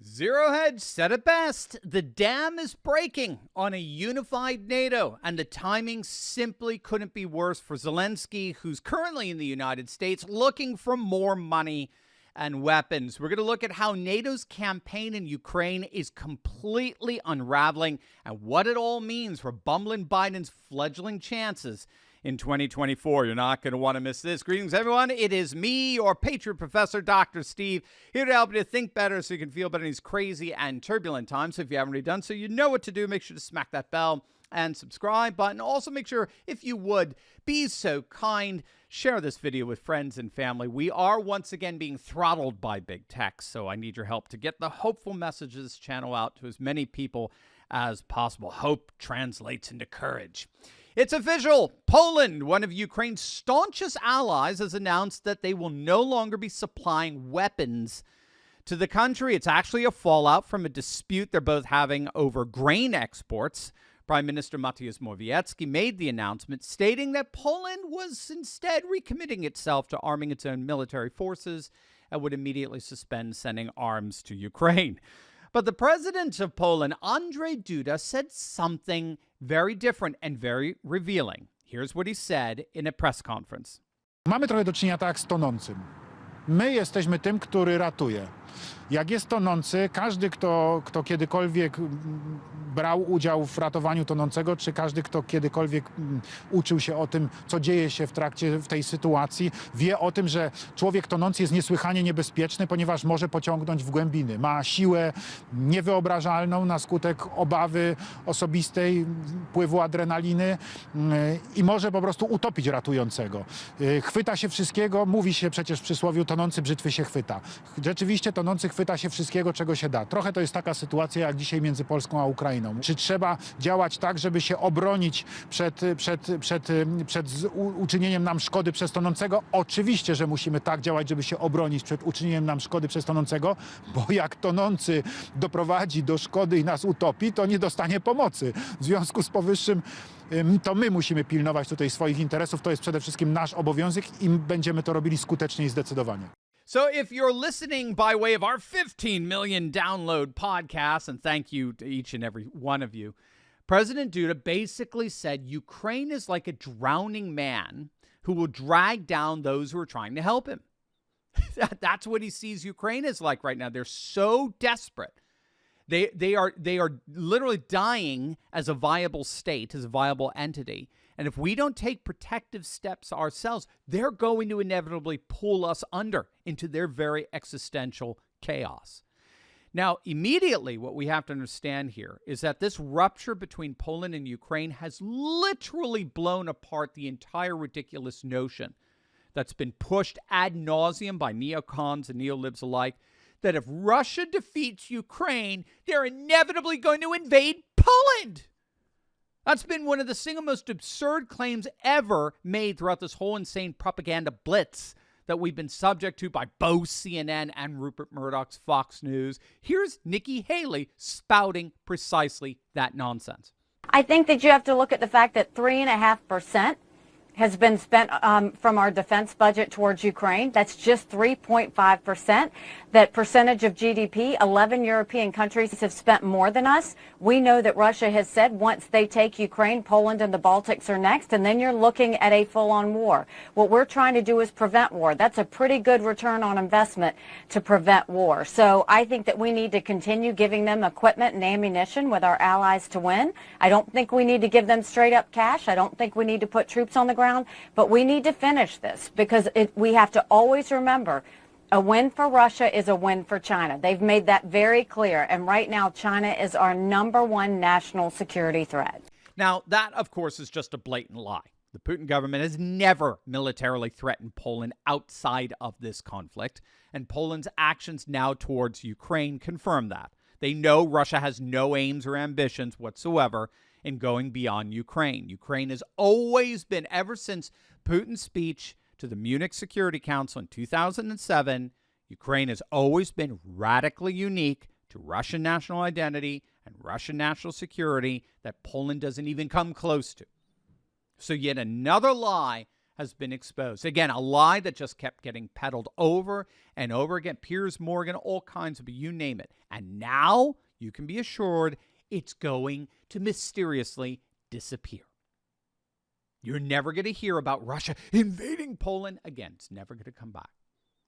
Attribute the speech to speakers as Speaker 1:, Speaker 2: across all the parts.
Speaker 1: Zero Hedge said it best. The dam is breaking on a unified NATO, and the timing simply couldn't be worse for Zelensky, who's currently in the United States looking for more money and weapons. We're going to look at how NATO's campaign in Ukraine is completely unraveling and what it all means for bumbling Biden's fledgling chances in 2024. You're not going to want to miss this. Greetings, everyone. It is me, your Patriot Professor, Dr. Steve, here to help you to think better so you can feel better in these crazy and turbulent times. So if you haven't already done so, you know what to do. Make sure to smack that bell and subscribe button. Also, make sure, if you would, be so kind, share this video with friends and family. We are once again being throttled by big tech, so I need your help to get the hopeful message of this channel out to as many people as possible. Hope translates into courage. It's official. Poland, one of Ukraine's staunchest allies, has announced that they will no longer be supplying weapons to the country. It's actually a fallout from a dispute they're both having over grain exports. Prime Minister Mateusz Morawiecki made the announcement, stating that Poland was instead recommitting itself to arming its own military forces and would immediately suspend sending arms to Ukraine. But the president of Poland, Andrzej Duda, said something very different and very revealing. Here's what he said in a press conference.
Speaker 2: Mamy trochę do czynienia tak z tonącym. My jesteśmy tym, który ratuje. Jak jest tonący, każdy, kto kiedykolwiek brał udział w ratowaniu tonącego, czy każdy, kto kiedykolwiek uczył się o tym, co dzieje się w tej sytuacji, wie o tym, że człowiek tonący jest niesłychanie niebezpieczny, ponieważ może pociągnąć w głębiny. Ma siłę niewyobrażalną na skutek obawy osobistej, wpływu adrenaliny i może po prostu utopić ratującego. Chwyta się wszystkiego, mówi się przecież w przysłowiu, tonący brzytwy się chwyta. Rzeczywiście tonący chwyta się wszystkiego, czego się da. Trochę to jest taka sytuacja jak dzisiaj między Polską a Ukrainą. Czy trzeba działać tak, żeby się obronić przed uczynieniem nam szkody przez tonącego? Oczywiście, że musimy tak działać, żeby się obronić przed uczynieniem nam szkody przez tonącego, bo jak tonący doprowadzi do szkody i nas utopi, to nie dostanie pomocy. W związku z powyższym to my musimy pilnować tutaj swoich interesów. To jest przede wszystkim nasz obowiązek i będziemy to robili skutecznie i zdecydowanie.
Speaker 1: So if you're listening by way of our 15 million download podcast, and thank you to each and every one of you, President Duda basically said Ukraine is like a drowning man who will drag down those who are trying to help him. That's what he sees Ukraine is like right now. They're so desperate. They are literally dying as a viable state, as a viable entity. And if we don't take protective steps ourselves, they're going to inevitably pull us under into their very existential chaos. Now, immediately, what we have to understand here is that this rupture between Poland and Ukraine has literally blown apart the entire ridiculous notion that's been pushed ad nauseum by neocons and neolibs alike, that if Russia defeats Ukraine, they're inevitably going to invade Poland. That's been one of the single most absurd claims ever made throughout this whole insane propaganda blitz that we've been subject to by both CNN and Rupert Murdoch's Fox News. Here's Nikki Haley spouting precisely that nonsense.
Speaker 3: I think that you have to look at the fact that 3.5% has been spent from our defense budget towards Ukraine. That's just 3.5%. That percentage of GDP, 11 European countries have spent more than us. We know that Russia has said once they take Ukraine, Poland and the Baltics are next, and then you're looking at a full-on war. What we're trying to do is prevent war. That's a pretty good return on investment to prevent war. So I think that we need to continue giving them equipment and ammunition with our allies to win. I don't think we need to give them straight-up cash. I don't think we need to put troops on the ground, but we need to finish this because we have to always remember a win for Russia is a win for China. They've made that very clear. And right now, China is our #1 national security threat.
Speaker 1: Now, that, of course, is just a blatant lie. The Putin government has never militarily threatened Poland outside of this conflict. And Poland's actions now towards Ukraine confirm that. They know Russia has no aims or ambitions whatsoever in going beyond Ukraine. Ukraine has always been, ever since Putin's speech to the Munich Security Council in 2007, Ukraine has always been radically unique to Russian national identity and Russian national security that Poland doesn't even come close to. So yet another lie has been exposed. Again, a lie that just kept getting peddled over and over again. Piers Morgan, all kinds of, you name it. And now you can be assured it's going to mysteriously disappear. You're never going to hear about Russia invading Poland again. It's never going to come back.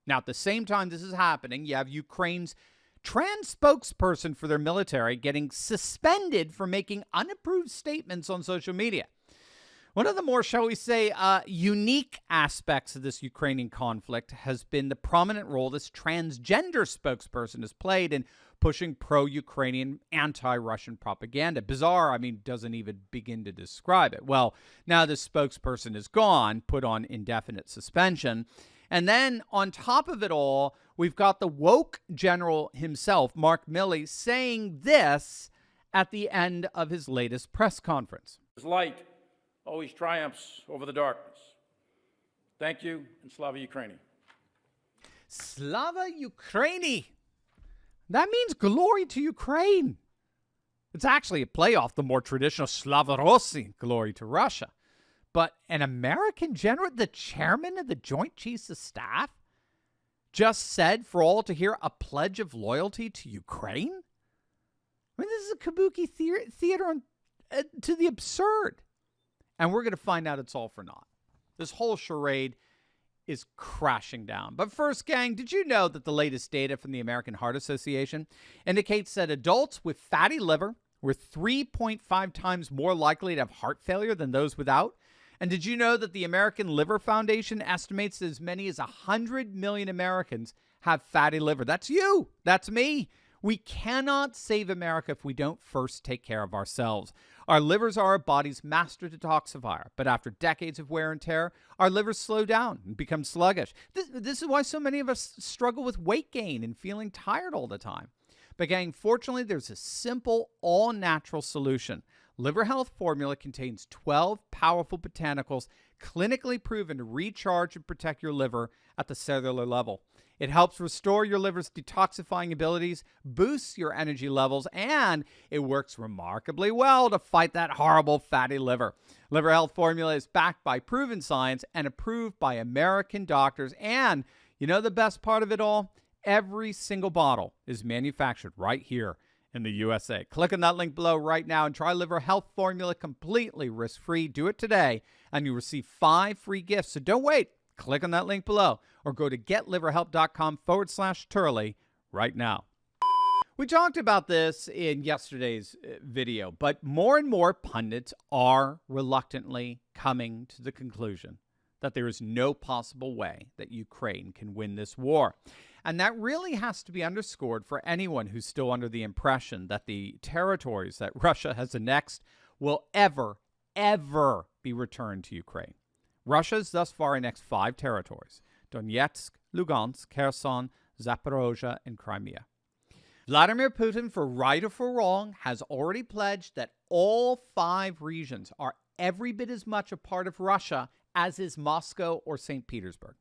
Speaker 1: Now, at the same time this is happening, you have Ukraine's trans spokesperson for their military getting suspended for making unapproved statements on social media. One of the more, shall we say, unique aspects of this Ukrainian conflict has been the prominent role this transgender spokesperson has played in pushing pro-Ukrainian, anti-Russian propaganda. Bizarre, doesn't even begin to describe it. Well, now this spokesperson is gone, put on indefinite suspension. And then on top of it all, we've got the woke general himself, Mark Milley, saying this at the end of his latest press conference.
Speaker 4: Light always triumphs over the darkness. Thank you, and Slava Ukraini.
Speaker 1: Slava Ukraini. That means glory to Ukraine. It's actually a play off the more traditional Slava Rossi, glory to Russia. But an American general, the chairman of the Joint Chiefs of Staff, just said for all to hear a pledge of loyalty to Ukraine? This is a kabuki theater to the absurd. And we're going to find out it's all for naught. This whole charade is crashing down. But first, gang, did you know that the latest data from the American Heart Association indicates that adults with fatty liver were 3.5 times more likely to have heart failure than those without? And did you know that the American Liver Foundation estimates that as many as 100 million Americans have fatty liver? That's you. That's me. We cannot save America if we don't first take care of ourselves. Our livers are our body's master detoxifier, but after decades of wear and tear, our livers slow down and become sluggish. This is why so many of us struggle with weight gain and feeling tired all the time. But gang, fortunately, there's a simple, all-natural solution. Liver Health Formula contains 12 powerful botanicals clinically proven to recharge and protect your liver at the cellular level. It helps restore your liver's detoxifying abilities, boosts your energy levels, and it works remarkably well to fight that horrible fatty liver. Liver Health Formula is backed by proven science and approved by American doctors. And you know the best part of it all? Every single bottle is manufactured right here in the USA. Click on that link below right now and try Liver Health Formula completely risk-free. Do it today, and you receive 5 free gifts. So don't wait. Click on that link below or go to getliverhelp.com/Turley right now. We talked about this in yesterday's video, but more and more pundits are reluctantly coming to the conclusion that there is no possible way that Ukraine can win this war. And that really has to be underscored for anyone who's still under the impression that the territories that Russia has annexed will ever be returned to Ukraine. Russia has thus far annexed 5 territories: Donetsk, Lugansk, Kherson, Zaporozhye, and Crimea. Vladimir Putin, for right or for wrong, has already pledged that all 5 regions are every bit as much a part of Russia as is Moscow or St. Petersburg.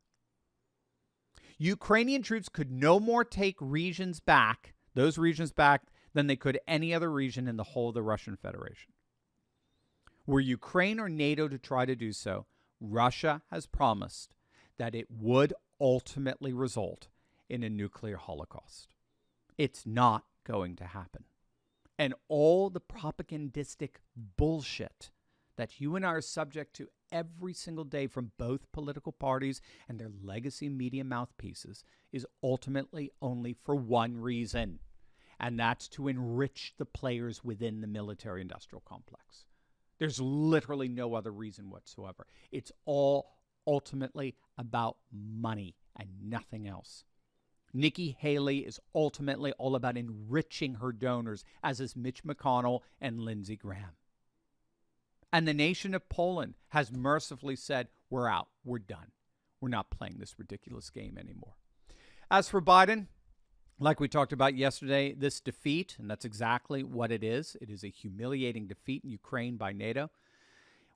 Speaker 1: Ukrainian troops could no more take those regions back, than they could any other region in the whole of the Russian Federation. Were Ukraine or NATO to try to do so, Russia has promised that it would ultimately result in a nuclear holocaust. It's not going to happen. And all the propagandistic bullshit that you and I are subject to every single day from both political parties and their legacy media mouthpieces is ultimately only for one reason, and that's to enrich the players within the military-industrial complex. There's literally no other reason whatsoever. It's all ultimately about money and nothing else. Nikki Haley is ultimately all about enriching her donors, as is Mitch McConnell and Lindsey Graham. And the nation of Poland has mercifully said, we're out, we're done. We're not playing this ridiculous game anymore. As for Biden, like we talked about yesterday, this defeat, and that's exactly what it is a humiliating defeat in Ukraine by NATO,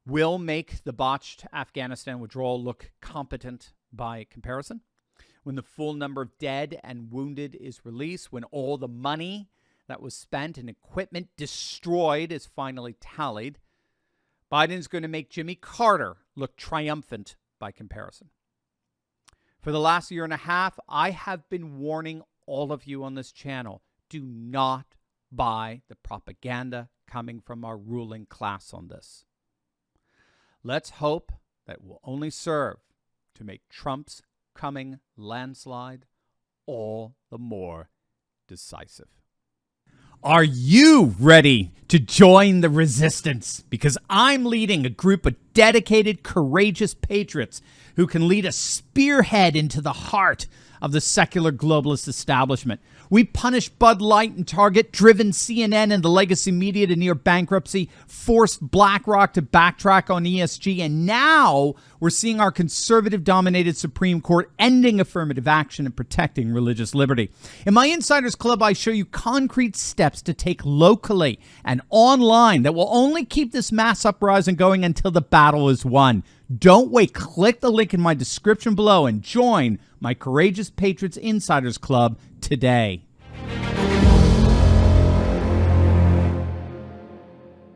Speaker 1: will make the botched Afghanistan withdrawal look competent by comparison. When the full number of dead and wounded is released, when all the money that was spent and equipment destroyed is finally tallied, Biden's going to make Jimmy Carter look triumphant by comparison. For the last year and a half, I have been warning all of you on this channel, do not buy the propaganda coming from our ruling class on this. Let's hope that will only serve to make Trump's coming landslide all the more decisive. Are you ready to join the resistance? Because I'm leading a group of dedicated, courageous patriots who can lead a spearhead into the heart of the secular globalist establishment. We punished Bud Light and Target, driven CNN and the legacy media to near bankruptcy, forced BlackRock to backtrack on ESG, and now we're seeing our conservative-dominated Supreme Court ending affirmative action and protecting religious liberty. In my Insiders Club, I show you concrete steps to take locally and online that will only keep this mass uprising going until the battle is won. Don't wait. Click the link in my description below and join my Courageous Patriots Insiders Club today.